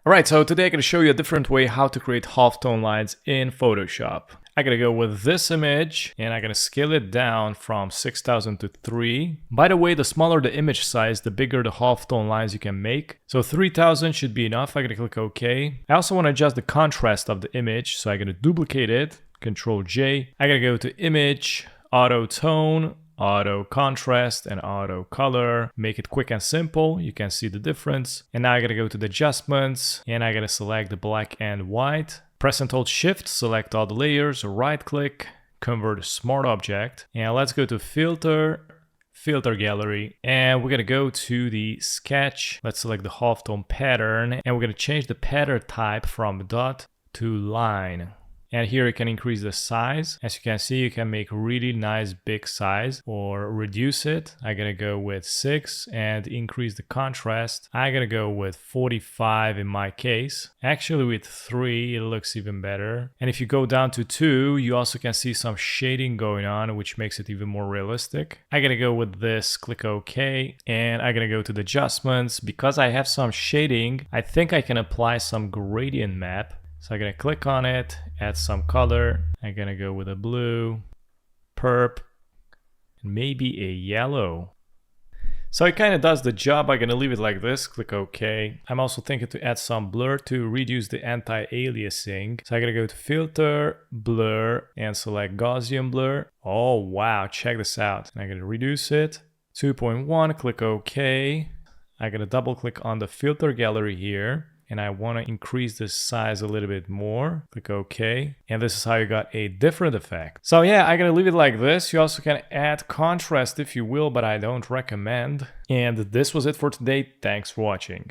Alright, so today I'm going to show you a different way how to create halftone lines in Photoshop. I'm going to go with this image and I'm going to scale it down from 6000 to 3. By the way, the smaller the image size, the bigger the halftone lines you can make. So 3000 should be enough. I'm going to click OK. I also want to adjust the contrast of the image, so I'm going to duplicate it, Control J. I'm going to go to Image, Auto Tone, Auto Contrast, and Auto Color. Make it quick and simple. You can see the difference. And now I gotta go to the adjustments and I gotta select the black and white. Press and hold Shift, select all the layers, right click, convert to Smart Object. And let's go to Filter, Filter Gallery, and we're gonna go to the sketch. Let's select the halftone pattern and we're gonna change the pattern type from dot to line. And here you can increase the size. As you can see, you can make really nice big size or reduce it. I'm gonna go with 6 and increase the contrast. I'm gonna go with 45 in my case. Actually with 3, it looks even better. And if you go down to 2, you also can see some shading going on, which makes it even more realistic. I'm gonna go with this, click OK, and I'm gonna go to the adjustments. Because I have some shading, I think I can apply some gradient map. So I'm gonna click on it, add some color. I'm gonna go with a blue, purp, and maybe a yellow. So it kind of does the job. I'm gonna leave it like this, click OK. I'm also thinking to add some blur to reduce the anti-aliasing. So I'm gonna go to Filter, Blur, and select Gaussian Blur. Oh wow, check this out. I'm gonna reduce it, 2.1, click OK. I'm gonna double click on the filter gallery here. And I want to increase the size a little bit more. Click OK. And this is how you got a different effect. So yeah, I'm going to leave it like this. You also can add contrast if you will, but I don't recommend. And this was it for today. Thanks for watching.